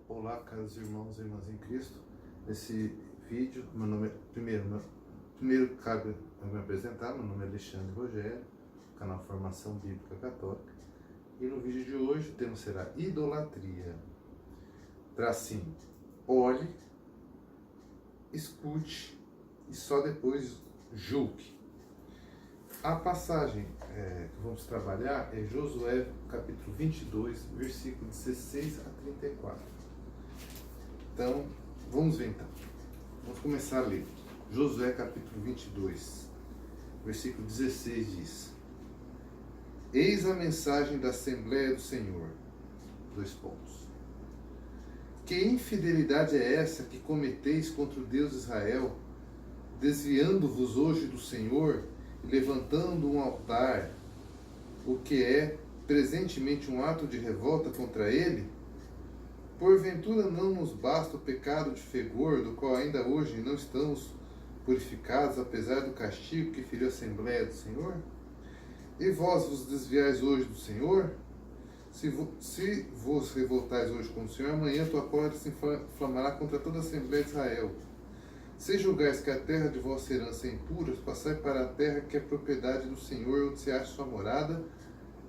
Olá, caros irmãos e irmãs em Cristo. Nesse vídeo, primeiro cabe eu me apresentar. Meu nome é Alexandre Rogério, canal Formação Bíblica Católica. E no vídeo de hoje o tema será idolatria. Tracinho, olhe, escute e só depois julgue. A passagem que vamos trabalhar é Josué, capítulo 22, versículo 16 a 34. Então, vamos ver então. Vamos começar a ler. Josué, capítulo 22, versículo 16 diz: Eis a mensagem da Assembleia do Senhor. Dois pontos. Que infidelidade é essa que cometeis contra o Deus de Israel, desviando-vos hoje do Senhor, levantando um altar, o que é presentemente um ato de revolta contra ele? Porventura não nos basta o pecado de fegor, do qual ainda hoje não estamos purificados, apesar do castigo que feriu a Assembleia do Senhor? E vós vos desviais hoje do Senhor? Se vos revoltais hoje com o Senhor, amanhã tua cólera se inflamará contra toda a Assembleia de Israel. Se julgais que a terra de vossa herança é impura, passai para a terra que é propriedade do Senhor, onde se acha sua morada,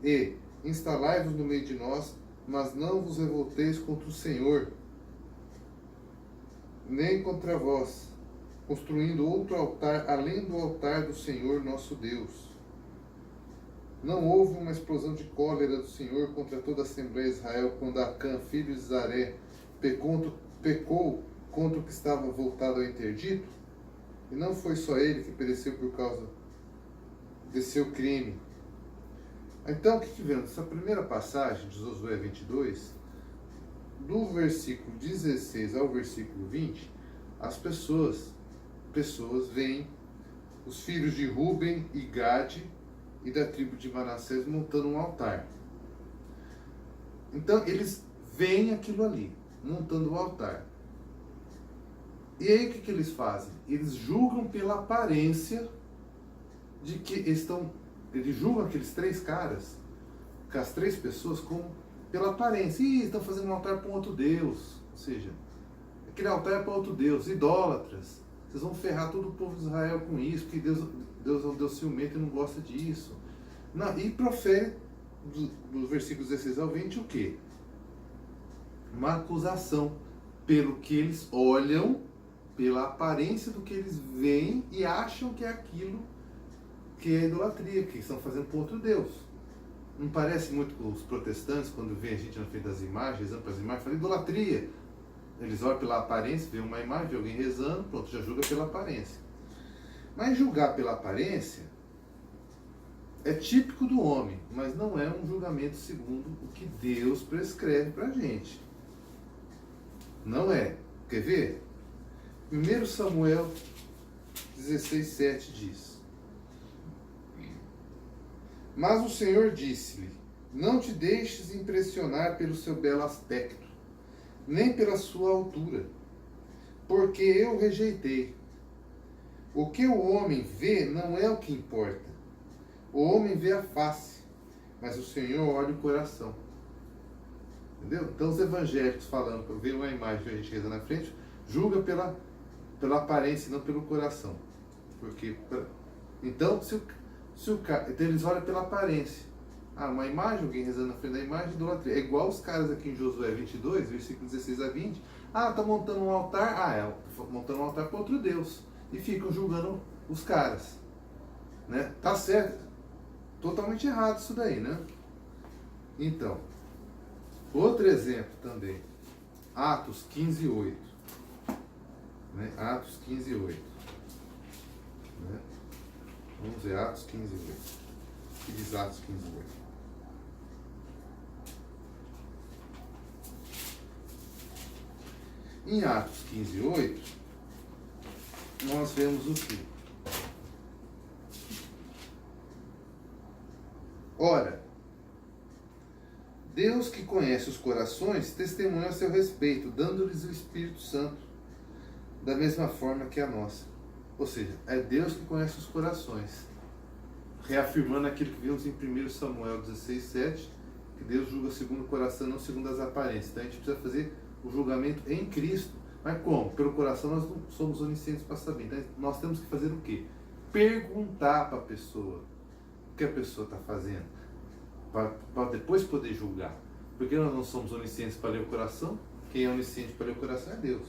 e instalai-vos no meio de nós, mas não vos revolteis contra o Senhor, nem contra vós, construindo outro altar, além do altar do Senhor nosso Deus. Não houve uma explosão de cólera do Senhor contra toda a Assembleia de Israel, quando Acã, filho de Zaré, pecou contra o que estava voltado ao interdito? E não foi só ele que pereceu por causa de seu crime. Então, o que vemos? Essa primeira passagem de Josué 22, do versículo 16 ao versículo 20, as pessoas veem os filhos de Ruben e Gade e da tribo de Manassés montando um altar. Então, eles veem aquilo ali, montando o altar. E aí o que eles fazem? Eles julgam pela aparência de que eles julgam aqueles três caras, as três pessoas, como pela aparência. Ih, estão fazendo um altar para um outro Deus. Ou seja, aquele altar é para outro Deus, idólatras. Vocês vão ferrar todo o povo de Israel com isso, porque Deus é um Deus ciumento e não gosta disso. Não, e profere, dos versículos 16 ao 20, o quê? Uma acusação pelo que eles olham, pela aparência do que eles veem e acham que é aquilo que é idolatria, que estão fazendo para outro Deus. Não parece muito com os protestantes, quando vê a gente na frente das imagens, rezando para as imagens, fala idolatria. Eles olham pela aparência, vê uma imagem de alguém rezando, pronto, já julga pela aparência. Mas julgar pela aparência é típico do homem, mas não é um julgamento segundo o que Deus prescreve para a gente. Não é. Quer ver? 1 Samuel 16:7 diz: Mas o Senhor disse-lhe: Não te deixes impressionar pelo seu belo aspecto, nem pela sua altura, porque eu rejeitei. O que o homem vê não é o que importa. O homem vê a face, mas o Senhor olha o coração. Entendeu? Então os evangélicos falando, vê uma imagem que a gente reza na frente, julga pela aparência e não pelo coração. Então, então eles olham pela aparência. Uma imagem, alguém rezando na frente da imagem, idolatria. É igual os caras aqui em Josué 22, versículo 16 a 20. Tá montando um altar. Montando um altar para outro Deus. E ficam julgando os caras. Né? Tá certo. Totalmente errado isso daí, né? Então, outro exemplo também. Atos 15:8. Né? Atos 15:8. Né? Vamos ver Atos 15:8. O que diz Atos 15:8? Em Atos 15:8, nós vemos o quê? Ora, Deus que conhece os corações testemunha a seu respeito, dando-lhes o Espírito Santo, da mesma forma que a nossa. Ou seja, é Deus que conhece os corações. Reafirmando aquilo que vimos em 1 Samuel 16:7, que Deus julga segundo o coração, não segundo as aparências. Então a gente precisa fazer o julgamento em Cristo. Mas como? Pelo coração nós não somos oniscientes para saber. Então nós temos que fazer o quê? Perguntar para a pessoa o que a pessoa está fazendo, para depois poder julgar. Porque nós não somos oniscientes para ler o coração. Quem é onisciente para ler o coração é Deus,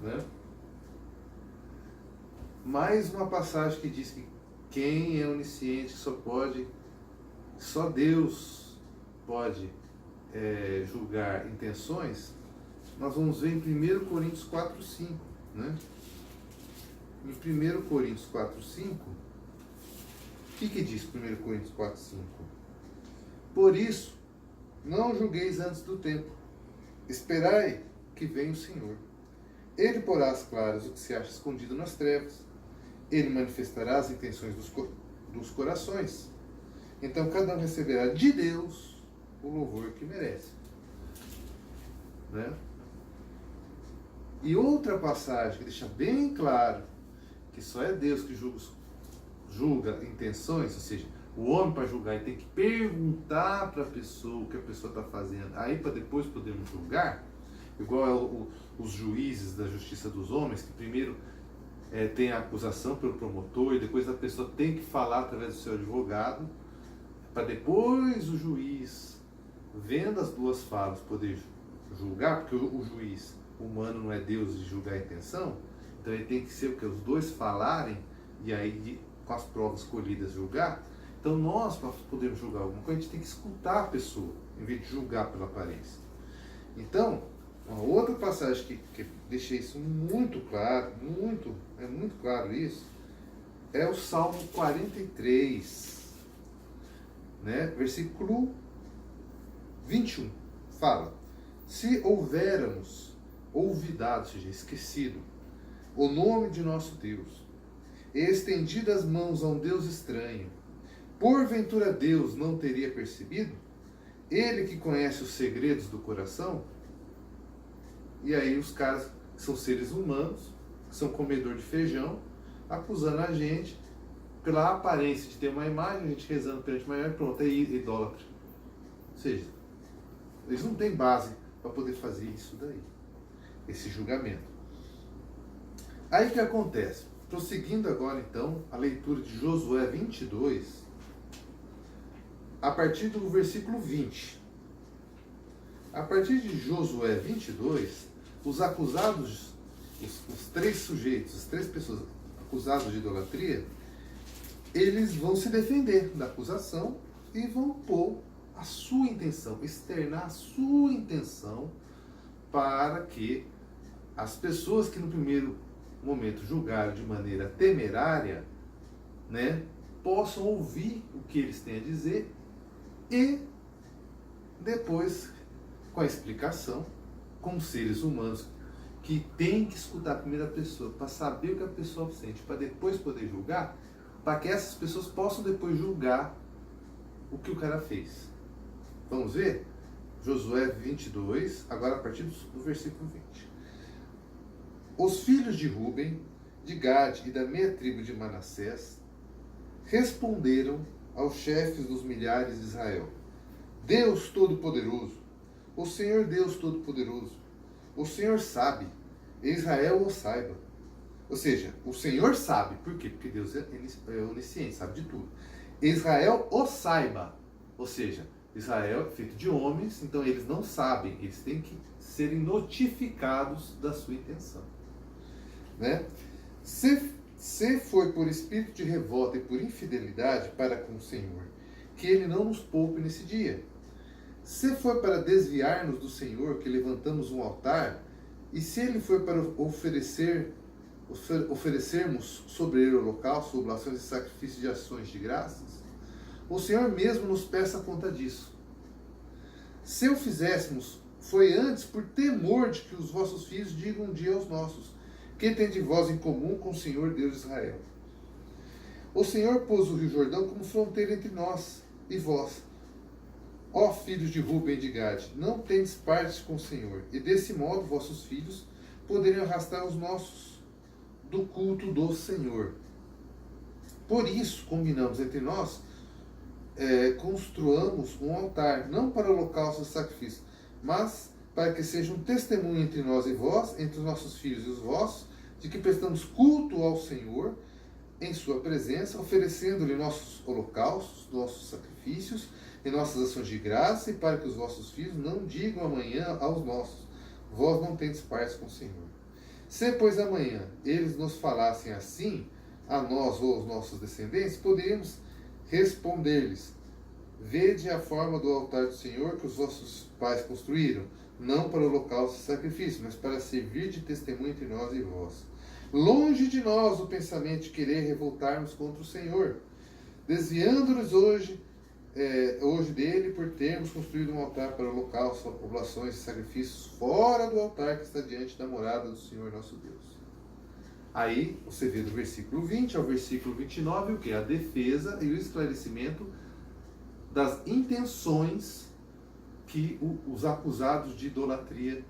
né? Mais uma passagem que diz que quem é onisciente só Deus pode julgar intenções. Nós vamos ver em 1 Coríntios 4, 5, né? Em 1 Coríntios 4, 5, o que diz 1 Coríntios 4, 5? Por isso, não julgueis antes do tempo, esperai que venha o Senhor. Ele porá às claras o que se acha escondido nas trevas, ele manifestará as intenções dos corações. Então cada um receberá de Deus o louvor que merece, né? E outra passagem que deixa bem claro que só é Deus que julga intenções, ou seja, o homem para julgar ele tem que perguntar para a pessoa o que a pessoa está fazendo, aí para depois podermos julgar, igual os juízes da justiça dos homens, que primeiro tem a acusação pelo promotor e depois a pessoa tem que falar através do seu advogado, para depois o juiz, vendo as duas falas, poder julgar, porque o juiz humano não é Deus de julgar a intenção, então ele tem que ser o que os dois falarem e aí com as provas colhidas julgar. Então nós, para podermos julgar alguma coisa, a gente tem que escutar a pessoa, em vez de julgar pela aparência. Então, uma outra passagem que deixa isso muito claro, é muito claro isso, é o Salmo 43, né? Versículo 21, fala: se houvermos olvidado, ou seja, esquecido, o nome de nosso Deus, e estendido as mãos a um Deus estranho, porventura Deus não teria percebido? Ele que conhece os segredos do coração? E aí os caras que são seres humanos, que são comedor de feijão, acusando a gente pela aparência de ter uma imagem, a gente rezando perante uma imagem, pronto, é idólatra. Ou seja, eles não têm base para poder fazer isso daí, esse julgamento. Aí o que acontece? Prosseguindo agora então a leitura de Josué 22, a partir do versículo 20. A partir de Josué 22, os acusados, os três sujeitos, as três pessoas acusadas de idolatria, eles vão se defender da acusação e vão pôr a sua intenção, externar a sua intenção, para que as pessoas que no primeiro momento julgaram de maneira temerária, né, possam ouvir o que eles têm a dizer e depois, com a explicação, como seres humanos que têm que escutar a primeira pessoa para saber o que a pessoa sente, para depois poder julgar, para que essas pessoas possam depois julgar o que o cara fez. Vamos ver? Josué 22, agora a partir do versículo 20. Os filhos de Ruben, de Gade e da meia tribo de Manassés responderam aos chefes dos milhares de Israel: Deus Todo-Poderoso, o Senhor Deus Todo-Poderoso, o Senhor sabe, e Israel o saiba. Ou seja, o Senhor sabe. Por quê? Porque Deus é onisciente, sabe de tudo. Israel o saiba. Ou seja, Israel é feito de homens, então eles não sabem, eles têm que serem notificados da sua intenção, né? Se foi por espírito de revolta e por infidelidade para com o Senhor, que Ele não nos poupe nesse dia. Se foi para desviar-nos do Senhor que levantamos um altar, e se Ele foi para oferecermos sobre ele holocausto, oblações e sacrifícios de ações de graças, o Senhor mesmo nos peça conta disso. Se o fizéssemos, foi antes por temor de que os vossos filhos digam um dia aos nossos: que tem de vós em comum com o Senhor Deus de Israel? O Senhor pôs o rio Jordão como fronteira entre nós e vós, ó filhos de Ruben e de Gade, não tendes parte com o Senhor, e desse modo vossos filhos poderiam arrastar os nossos do culto do Senhor. Por isso, combinamos entre nós, construamos um altar, não para holocausto e sacrifício, mas para que seja um testemunho entre nós e vós, entre os nossos filhos e os vossos, de que prestamos culto ao Senhor em sua presença, oferecendo-lhe nossos holocaustos, nossos sacrifícios e nossas ações de graça, e para que os vossos filhos não digam amanhã aos nossos: vós não tendes paz com o Senhor. Se, pois, amanhã eles nos falassem assim, a nós ou aos nossos descendentes, poderíamos responder-lhes: vede a forma do altar do Senhor que os vossos pais construíram, não para o holocausto e sacrifício, mas para servir de testemunho entre nós e vós. Longe de nós o pensamento de querer revoltarmos contra o Senhor, desviando-nos hoje dele por termos construído um altar para holocausto, oblações e sacrifícios fora do altar que está diante da morada do Senhor nosso Deus. Aí você vê do versículo 20 ao versículo 29 o que? A defesa e o esclarecimento das intenções que os acusados de idolatria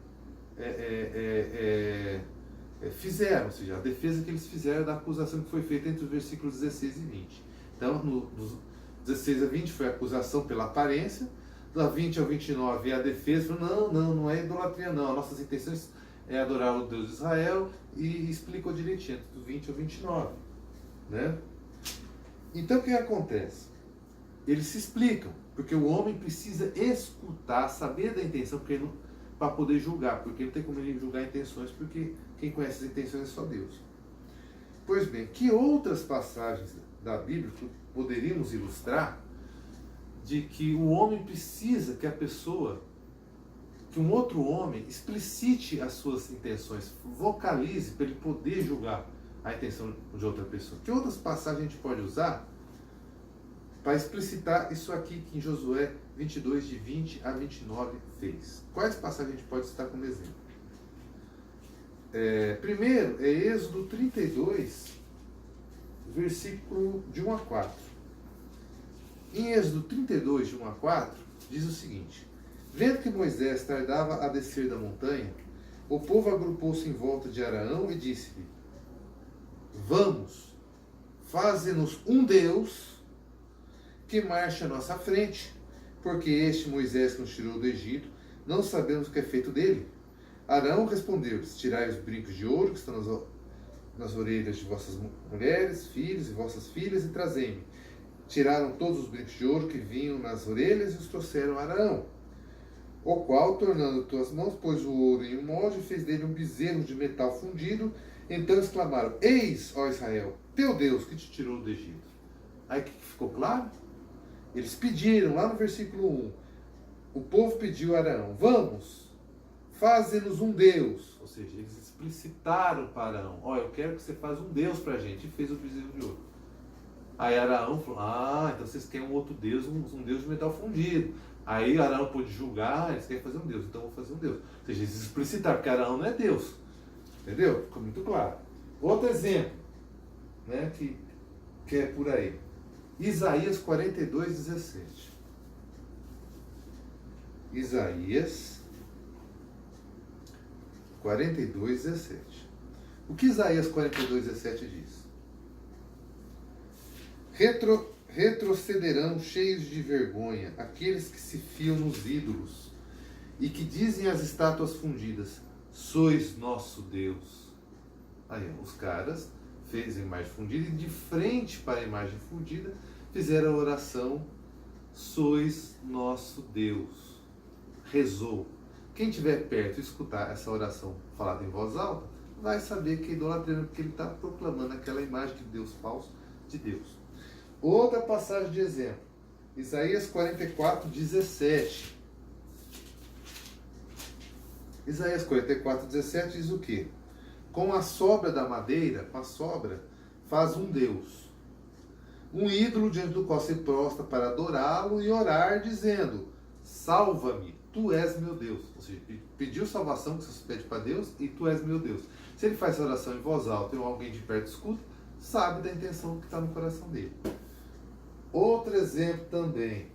fizeram, ou seja, a defesa que eles fizeram da acusação que foi feita entre os versículos 16 e 20. Então, dos 16 a 20 foi a acusação pela aparência, da 20 ao 29 é a defesa, não é idolatria não, nossas intenções é adorar o Deus de Israel, e explicou direitinho, do 20 ao 29. Né? Então, o que acontece? Eles se explicam, porque o homem precisa escutar, saber da intenção, para poder julgar, porque não tem como ele julgar intenções, porque quem conhece as intenções é só Deus. Pois bem, que outras passagens da Bíblia poderíamos ilustrar de que o homem precisa que que um outro homem explicite as suas intenções, vocalize para ele poder julgar a intenção de outra pessoa? Que outras passagens a gente pode usar para explicitar isso aqui que em Josué 22, de 20 a 29 fez? Quais passagens a gente pode citar como exemplo? Primeiro é Êxodo 32, versículo de 1 a 4. Em Êxodo 32, de 1 a 4, diz o seguinte: vendo que Moisés tardava a descer da montanha, o povo agrupou-se em volta de Araão e disse-lhe: vamos, faze-nos um Deus que marche à nossa frente, porque este Moisés que nos tirou do Egito, não sabemos o que é feito dele. Arão respondeu-lhes: tirai os brincos de ouro que estão nas orelhas de vossas mulheres, filhos e vossas filhas, e trazei-me. Tiraram todos os brincos de ouro que vinham nas orelhas e os trouxeram a Arão, o qual, tornando tuas mãos, pôs o ouro em um molde e fez dele um bezerro de metal fundido. Então exclamaram: eis, ó Israel, teu Deus que te tirou do Egito. Aí que ficou claro? Eles pediram, lá no versículo 1, o povo pediu a Arão: vamos, faze-nos um Deus. Ou seja, eles explicitaram para Arão: ó, eu quero que você faça um Deus para a gente. E fez o bezerro de ouro. Aí Arão falou: então vocês querem um outro Deus, um Deus de metal fundido. Aí Arão pôde julgar: eles querem fazer um Deus, então eu vou fazer um Deus. Ou seja, eles explicitaram que Arão não é Deus. Entendeu? Ficou muito claro. Outro exemplo, né, que é por aí. Isaías 42, 17. Isaías 42, 17. O que Isaías 42, 17 diz? Retrocederão cheios de vergonha aqueles que se fiam nos ídolos e que dizem às estátuas fundidas: sois nosso Deus. Aí, os caras fez a imagem fundida e de frente para a imagem fundida fizeram a oração: sois nosso Deus. Rezou. Quem estiver perto e escutar essa oração falada em voz alta vai saber que é idolatria, porque ele está proclamando aquela imagem de Deus falso de Deus. Outra passagem de exemplo, Isaías 44, 17. Isaías 44, 17 diz o quê? Com a sobra da madeira, com a sobra, faz um Deus, um ídolo diante do qual se prostra para adorá-lo e orar, dizendo: salva-me, tu és meu Deus. Ou seja, pediu salvação que você pede para Deus e tu és meu Deus. Se ele faz essa oração em voz alta e alguém de perto escuta, sabe da intenção que está no coração dele. Outro exemplo também,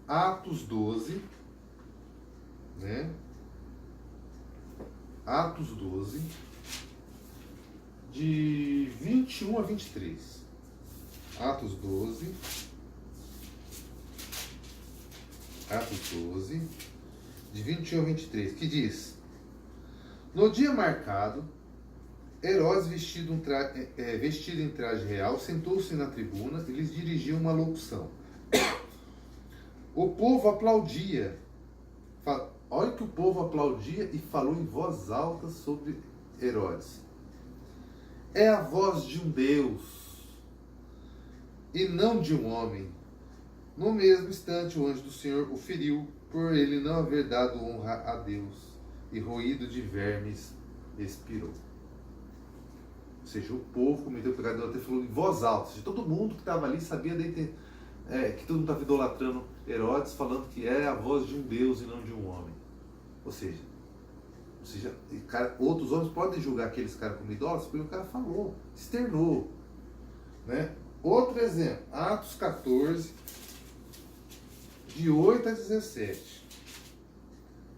Atos 12, né? Atos 12, de 21 a 23. Atos 12, de 21 a 23, que diz: No dia marcado, Herodes, vestido em traje real, sentou-se na tribuna e lhes dirigiu uma locução. O povo aplaudia. Olha que o povo aplaudia e falou em voz alta sobre Herodes. É a voz de um Deus e não de um homem. No mesmo instante, o anjo do Senhor o feriu, por ele não haver dado honra a Deus, e roído de vermes expirou. Ou seja, o povo cometeu o pecado, até falou em voz alta. Ou seja, todo mundo que estava ali sabia que todo mundo estava idolatrando Herodes, falando que é a voz de um Deus e não de um homem. Ou seja, outros homens podem julgar aqueles caras como idólatras, porque o cara falou, externou. Né? Outro exemplo, Atos 14, de 8 a 17.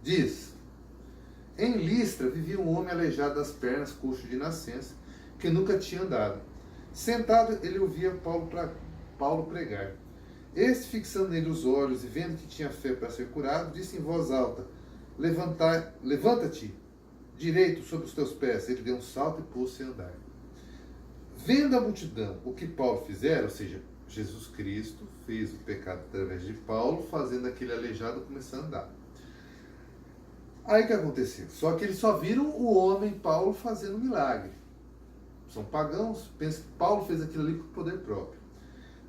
Diz: Em Listra vivia um homem aleijado das pernas, coxo de nascença, que nunca tinha andado. Sentado, ele ouvia Paulo pregar. Este, fixando nele os olhos e vendo que tinha fé para ser curado, disse em voz alta: Levanta-te direito sobre os teus pés. Ele deu um salto e pôs-se a andar. Vendo a multidão o que Paulo fizera, ou seja, Jesus Cristo fez o pecado através de Paulo, fazendo aquele aleijado começar a andar. Aí o que aconteceu? Só que eles só viram o homem Paulo fazendo milagre. São pagãos, pensam que Paulo fez aquilo ali por poder próprio.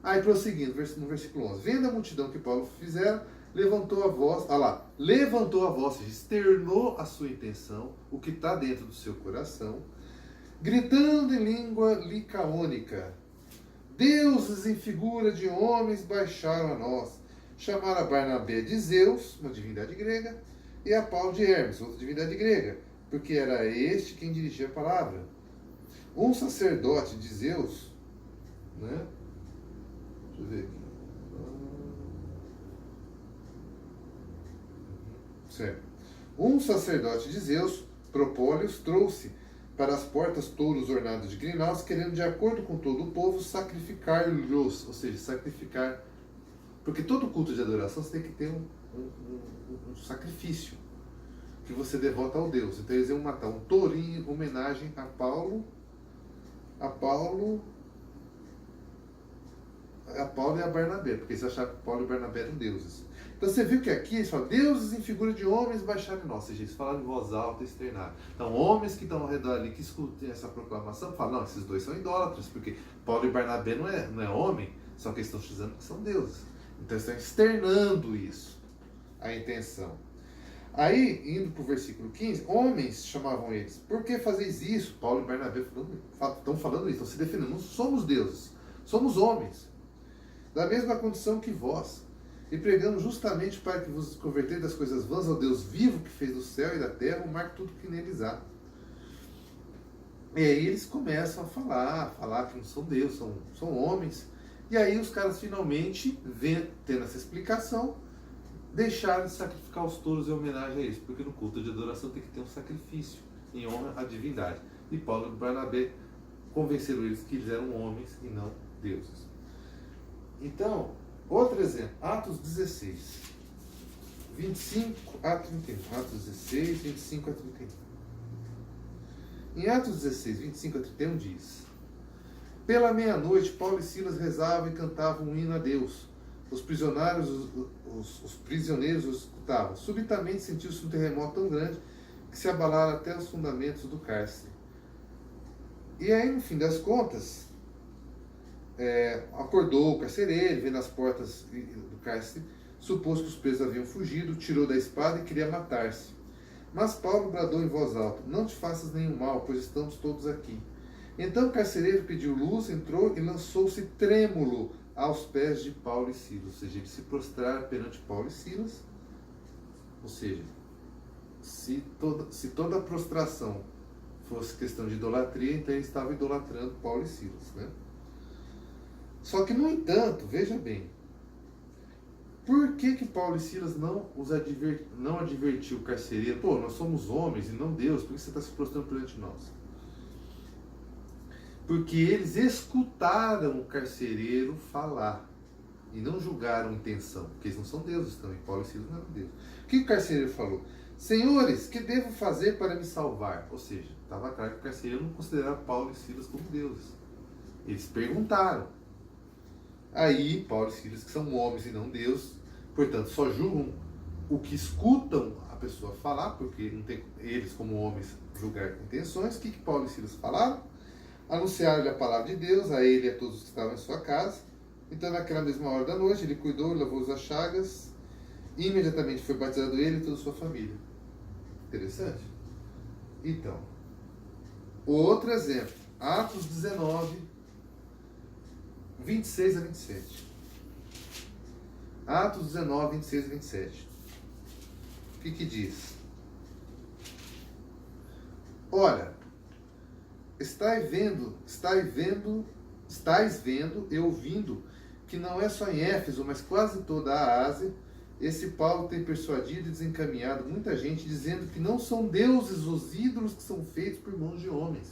Aí prosseguindo, no versículo 11. Vendo a multidão que Paulo fizera, levantou a voz, ou seja, externou a sua intenção, o que está dentro do seu coração, gritando em língua licaônica: Deuses em figura de homens baixaram a nós. Chamaram a Barnabé de Zeus, uma divindade grega, e a Paulo de Hermes, outra divindade grega, porque era este quem dirigia a palavra. Um sacerdote de Zeus, né? Deixa eu ver aqui. Certo. Um sacerdote de Zeus, Propólios, trouxe para as portas touros ornados de grinaldas, querendo, de acordo com todo o povo, sacrificar-lhes, ou seja, sacrificar. Porque todo culto de adoração você tem que ter um sacrifício que você devota ao Deus. Então eles iam matar um tourinho em homenagem a Paulo e a Barnabé, porque eles achavam que Paulo e Barnabé eram deuses. Então você viu que aqui eles falam: deuses em figura de homens baixaram em nós. Ou seja, eles falaram em voz alta e externaram. Então homens que estão ao redor ali, que escutem essa proclamação, falam: não, esses dois são idólatras, porque Paulo e Barnabé não é homem, só que eles estão dizendo que são deuses. Então eles estão externando isso, a intenção. Aí, indo para o versículo 15, homens chamavam eles: por que fazeis isso? Paulo e Barnabé estão falando isso, estão se defendendo. Não somos deuses, somos homens, da mesma condição que vós. E pregamos justamente para que vos converteis das coisas vãs ao Deus vivo, que fez o céu e da terra, o mar, tudo que neles há. E aí eles começam a falar que não são deuses, são homens. E aí os caras finalmente, tendo essa explicação, deixaram de sacrificar os touros em homenagem a eles, porque no culto de adoração tem que ter um sacrifício em honra à divindade. E Paulo e Barnabé convenceram eles que eles eram homens e não deuses. Então, outro exemplo, Atos 16, 25 a 31. Atos 16, 25 a 31. Em Atos 16, 25 a 31 diz: Pela meia-noite, Paulo e Silas rezavam e cantavam um hino a Deus. Os prisioneiros os escutavam. Subitamente sentiu-se um terremoto tão grande que se abalaram até os fundamentos do cárcere. E aí, no fim das contas, acordou o carcereiro, vendo as portas do cárcere, supôs que os presos haviam fugido, tirou da espada e queria matar-se. Mas Paulo bradou em voz alta: Não te faças nenhum mal, pois estamos todos aqui. Então o carcereiro pediu luz, entrou e lançou-se trêmulo aos pés de Paulo e Silas. Ou seja, eles se prostraram perante Paulo e Silas. Ou seja, se toda a prostração fosse questão de idolatria, então ele estava idolatrando Paulo e Silas, né? Só que, no entanto, veja bem, por que Paulo e Silas não advertiu o carcereiro? Pô, nós somos homens e não Deus, por que você está se prostrando perante nós? Porque eles escutaram o carcereiro falar. e não julgaram intenção, porque eles não são deuses também. Paulo e Silas não eram deuses. O que o carcereiro falou? Senhores, que devo fazer para me salvar? Ou seja, estava claro que o carcereiro não considerava Paulo e Silas como deuses. Eles perguntaram. Aí, Paulo e Silas, que são homens e não Deus, portanto, só julgam o que escutam a pessoa falar, porque não tem eles, como homens, julgar intenções. O que Paulo e Silas falaram? Anunciaram-lhe a palavra de Deus, a ele e a todos os que estavam em sua casa. Então, naquela mesma hora da noite, ele cuidou, lavou as chagas, e imediatamente foi batizado ele e toda a sua família. Interessante? Então, outro exemplo, Atos 19, 26 a 27. Atos 19, 26 a 27. O que diz? Ora, estáis vendo e ouvindo que não é só em Éfeso, mas quase toda a Ásia, esse Paulo tem persuadido e desencaminhado muita gente, dizendo que não são deuses os ídolos que são feitos por mãos de homens.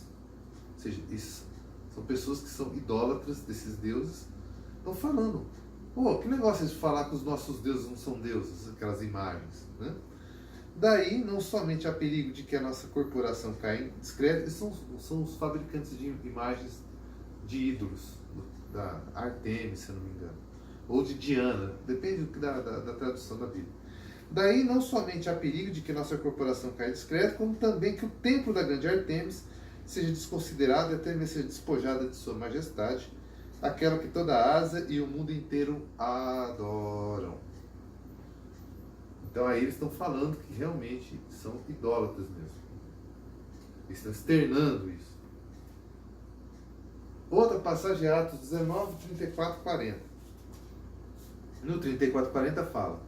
Ou seja, isso, são pessoas que são idólatras desses deuses. Estão falando, pô, que negócio é de falar que os nossos deuses não são deuses, aquelas imagens, né? Daí, não somente há perigo de que a nossa corporação caia em descrédito, são os fabricantes de imagens de ídolos, da Artemis, se eu não me engano, ou de Diana, depende da tradução da Bíblia. Daí, não somente há perigo de que nossa corporação caia em descrédito, como também que o templo da grande Artemis seja desconsiderado e até mesmo seja despojada de sua majestade, aquela que toda a Ásia e o mundo inteiro adoram. Então aí eles estão falando que realmente são idólatras mesmo. Eles estão externando isso. Outra passagem é Atos 19, 34, 40. No 34, 40 fala: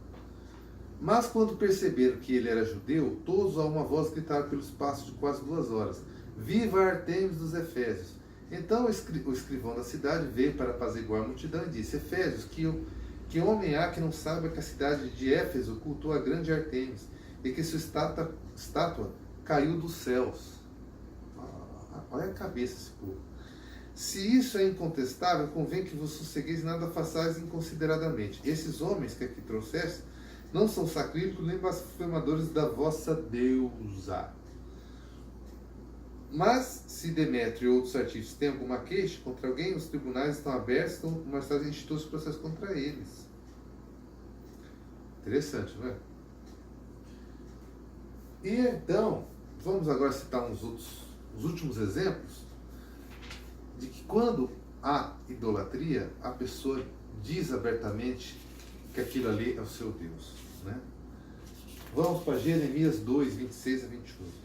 mas quando perceberam que ele era judeu, todos a uma voz gritaram pelo espaço de quase 2 horas: viva Artemis dos Efésios! Então o escrivão da cidade veio para apaziguar a multidão e disse: Efésios, que homem há que não saiba que a cidade de Éfeso cultua a grande Artemis e que sua estátua caiu dos céus? Olha a cabeça desse povo. Se isso é incontestável, convém que vos sossegueis, nada façais inconsideradamente. Esses homens que aqui trouxeste não são sacrílegos nem blasfemadores da vossa deusa. Mas, se Demétrio e outros artistas têm alguma queixa contra alguém, os tribunais estão abertos, estão magistrados institutos de processo contra eles. Interessante, não é? E então, vamos agora citar os últimos exemplos de que quando há idolatria, a pessoa diz abertamente que aquilo ali é o seu Deus, né? Vamos para Jeremias 2, 26 a 28.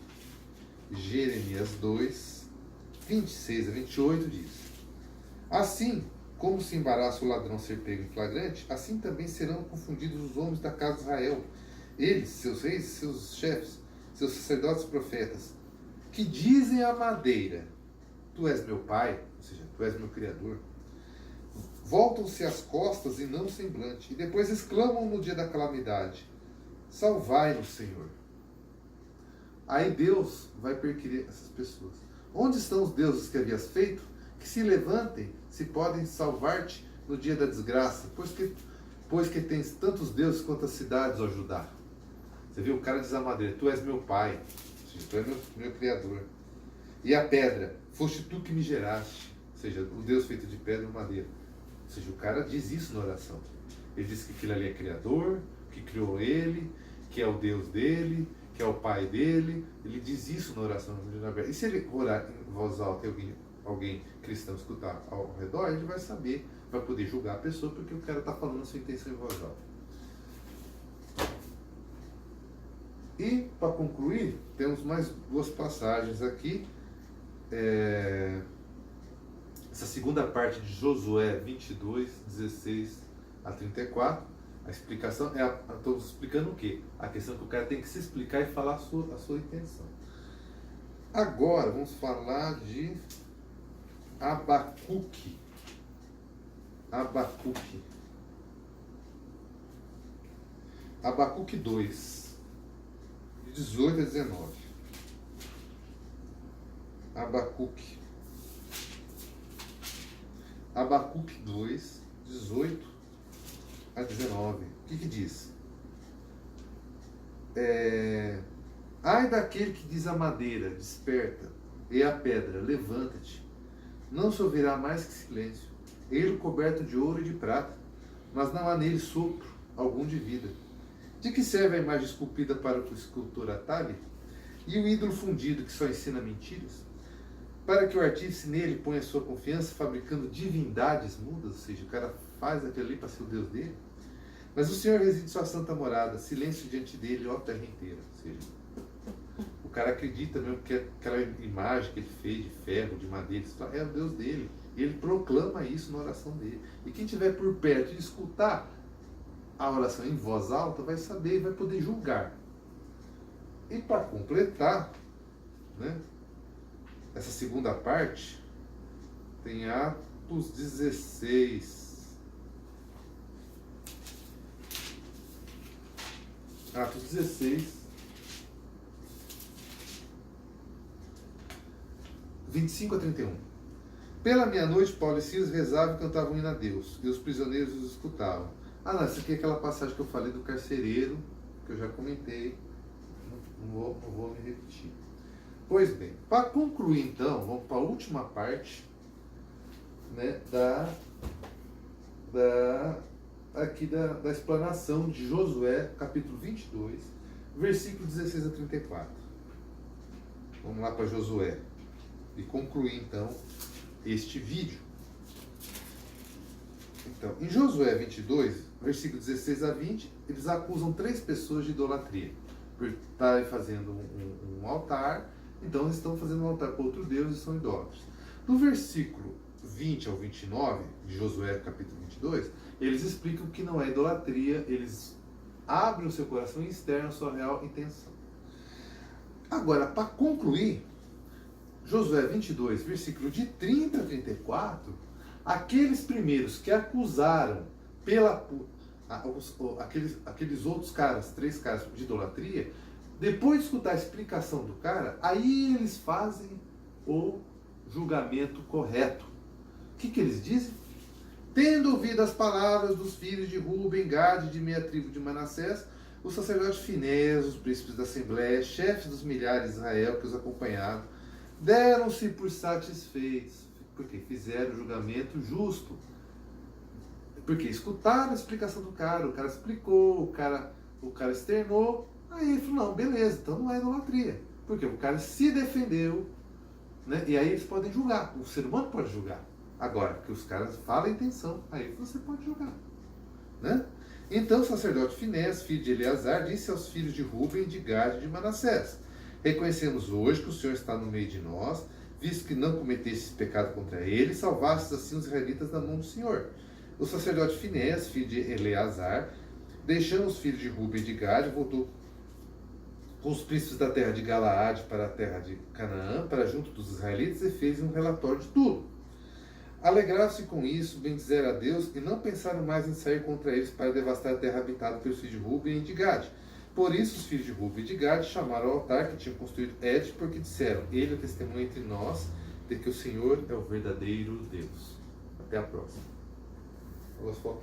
Jeremias 2, 26 a 28 diz: assim como se embaraça o ladrão ser pego em flagrante, assim também serão confundidos os homens da casa de Israel, eles, seus reis, seus chefes, seus sacerdotes e profetas, que dizem à madeira: tu és meu pai, ou seja, tu és meu criador. Voltam-se as costas e não o semblante, e depois exclamam no dia da calamidade: salvai-nos, Senhor. Aí Deus vai perquirir essas pessoas. Onde estão os deuses que havias feito? Que se levantem, se podem salvar-te no dia da desgraça, pois que tens tantos deuses quanto as cidades, ó Judá. Você viu? O cara diz à madeira: tu és meu pai, ou seja, tu és meu criador. E a pedra: foste tu que me geraste, ou seja, o Deus feito de pedra e madeira. Ou seja, o cara diz isso na oração. Ele diz que aquilo ali é criador, que criou ele, que é o Deus dele, que é o pai dele. Ele diz isso na oração. E se ele orar em voz alta e alguém cristão escutar ao redor, ele vai saber, vai poder julgar a pessoa, porque o cara está falando a sua intenção em voz alta. E, para concluir, temos mais 2 passagens aqui. Essa segunda parte de Josué 22, 16 a 34. A explicação estou explicando o quê? A questão que o cara tem que se explicar e falar a sua intenção. Agora vamos falar de Abacuque. Abacuque 2, de 18 a 19. Abacuque 2, 18 a 19. O que diz? Ai daquele que diz à madeira, desperta, e à pedra, levanta-te. Não se ouvirá mais que silêncio. Ele coberto de ouro e de prata, mas não há nele sopro algum de vida. De que serve a imagem esculpida para que o escultor atalhe? E o ídolo fundido que só ensina mentiras? Para que o artífice nele ponha sua confiança, fabricando divindades mudas, ou seja, o cara faz aquilo ali para ser o Deus dele. Mas o Senhor reside em sua santa morada, silêncio diante dele, ó terra inteira. Ou seja, o cara acredita mesmo que aquela imagem que ele fez de ferro, de madeira, é o Deus dele. E ele proclama isso na oração dele. E quem estiver por perto e escutar a oração em voz alta vai saber e vai poder julgar. E para completar, né, essa segunda parte, tem Atos 16. Atos 16, 25 a 31. Pela meia-noite, Paulo e Silas rezavam e cantavam um hino a Deus, e os prisioneiros os escutavam. Não, essa aqui é aquela passagem que eu falei do carcereiro, que eu já comentei, não vou me repetir. Pois bem, para concluir então, vamos para a última parte, né, da explanação de Josué, capítulo 22, versículo 16 a 34. Vamos lá para Josué e concluir então este vídeo. Então, em Josué 22, versículo 16 a 20, eles acusam 3 pessoas de idolatria, por estarem fazendo um altar. Então eles estão fazendo um altar para outro Deus e são idólatras. No versículo 20 ao 29, de Josué capítulo 22, eles explicam que não é idolatria, eles abrem o seu coração e externam a sua real intenção. Agora, para concluir, Josué 22, versículo de 30 a 34, aqueles primeiros que acusaram aqueles outros caras, 3 caras de idolatria, depois de escutar a explicação do cara, aí eles fazem o julgamento correto. O que eles dizem? Tendo ouvido as palavras dos filhos de Ruben, Gade, de meia tribo de Manassés, o sacerdote Finés, os príncipes da Assembleia, chefes dos milhares de Israel que os acompanhavam, deram-se por satisfeitos, porque fizeram o julgamento justo. Porque escutaram a explicação do cara, o cara explicou, o cara externou. Aí ele falou, não, beleza, então não é idolatria. Porque o cara se defendeu, né? E aí eles podem julgar. O ser humano pode julgar. Agora, que os caras falam a intenção, aí você pode julgar. Né? Então o sacerdote Finés, filho de Eleazar, disse aos filhos de Ruben, de Gade e de Manassés: reconhecemos hoje que o Senhor está no meio de nós, visto que não cometestes pecado contra ele, e salvastes assim os israelitas da mão do Senhor. O sacerdote Finés, filho de Eleazar, deixando os filhos de Ruben e de Gade, voltou com os príncipes da terra de Galaade para a terra de Canaã, para junto dos israelitas, e fez um relatório de tudo. Alegraram-se com isso, bendizeram a Deus, e não pensaram mais em sair contra eles para devastar a terra habitada pelos filhos de Ruben e de Gade. Por isso os filhos de Ruben e de Gade chamaram o altar que tinham construído Ed, porque disseram: ele é testemunha entre nós de que o Senhor é o verdadeiro Deus. Até a próxima.